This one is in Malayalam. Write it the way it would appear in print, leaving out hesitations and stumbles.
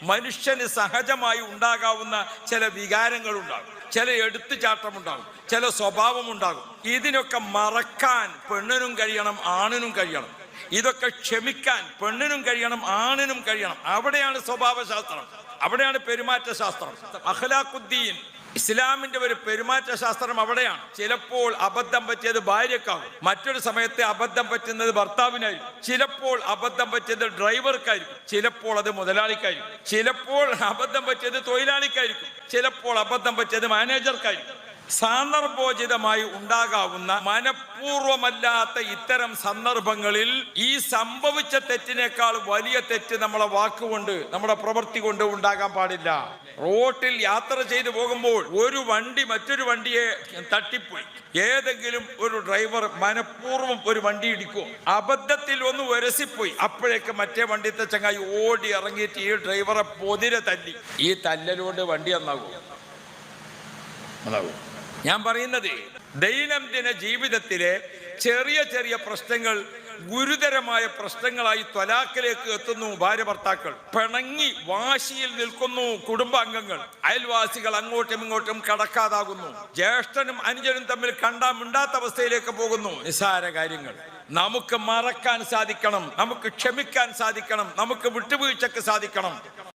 മനുഷ്യന് സഹജമായി ഉണ്ടാകാവുന്ന ചില വികാരങ്ങളുണ്ടാകും, ചില എടുത്തുചാട്ടമുണ്ടാകും, ചില സ്വഭാവമുണ്ടാകും. ഇതിനൊക്കെ മറക്കാൻ പെണ്ണിനും കഴിയണം, ആണിനും കഴിയണം. ഇതൊക്കെ ക്ഷമിക്കാൻ പെണ്ണിനും കഴിയണം, ആണിനും കഴിയണം. അവിടെയാണ് സ്വഭാവശാസ്ത്രം, അവിടെയാണ് പെരുമാറ്റ ശാസ്ത്രം. അഖ്ലാഖുദ്ദീൻ, ഇസ്ലാമിന്റെ ഒരു പെരുമാറ്റ ശാസ്ത്രം അവിടെയാണ്. ചിലപ്പോൾ അബദ്ധം പറ്റിയത് ഭാര്യക്കാകും, മറ്റൊരു സമയത്ത് അബദ്ധം പറ്റുന്നത് ഭർത്താവിനായിരിക്കും, ചിലപ്പോൾ അബദ്ധം പറ്റിയത് ഡ്രൈവർക്കായിരിക്കും, ചിലപ്പോൾ അത് മുതലാളിക്കായിരിക്കും, ചിലപ്പോൾ അബദ്ധം പറ്റിയത് തൊഴിലാളിക്കായിരിക്കും, ചിലപ്പോൾ അബദ്ധം പറ്റിയത് മാനേജർക്കായിരിക്കും. സന്ദർഭോചിതമായി ഉണ്ടാകാവുന്ന മനഃപൂർവമല്ലാത്ത ഇത്തരം സന്ദർഭങ്ങളിൽ ഈ സംഭവിച്ച തെറ്റിനേക്കാൾ വലിയ തെറ്റ് നമ്മളെ വാക്കുകൊണ്ട്, നമ്മുടെ പ്രവൃത്തി കൊണ്ട് ഉണ്ടാകാൻ പാടില്ല. റോട്ടിൽ യാത്ര ചെയ്തു പോകുമ്പോൾ ഒരു വണ്ടി മറ്റൊരു വണ്ടിയെ തട്ടിപ്പോയി, ഏതെങ്കിലും ഒരു ഡ്രൈവർ മനഃപൂർവ്വം ഒരു വണ്ടി ഇടിക്കും, അബദ്ധത്തിൽ ഒന്ന് ഉരസിപ്പോയി, അപ്പോഴേക്ക് മറ്റേ വണ്ടിത്തെ ചങ്ങായി ഓടി ഇറങ്ങിയിട്ട് ഈ ഡ്രൈവറെ പൊതിരെ തല്ലി. ഈ തല്ലലോട് വണ്ടി നന്നാകും? ഞാൻ പറയുന്നത് ദൈനംദിന ജീവിതത്തിലെ ചെറിയ ചെറിയ പ്രശ്നങ്ങൾ ഗുരുതരമായ പ്രശ്നങ്ങളായി ത്വലാഖിലേക്ക് എത്തുന്നു. ഭാര്യ ഭർത്താക്കൾ പിണങ്ങി വാശിയിൽ നിൽക്കുന്നു, കുടുംബാംഗങ്ങൾ, അയൽവാസികൾ അങ്ങോട്ടും ഇങ്ങോട്ടും കടക്കാതാകുന്നു, ജ്യേഷ്ഠനും അനുജനും തമ്മിൽ കണ്ടാ മിണ്ടാത്ത അവസ്ഥയിലേക്ക് പോകുന്നു. നിസ്സാര കാര്യങ്ങൾ നമുക്ക് മറക്കാൻ സാധിക്കണം, നമുക്ക് ക്ഷമിക്കാൻ സാധിക്കണം, നമുക്ക് വിട്ടുവീഴ്ചക്ക് സാധിക്കണം.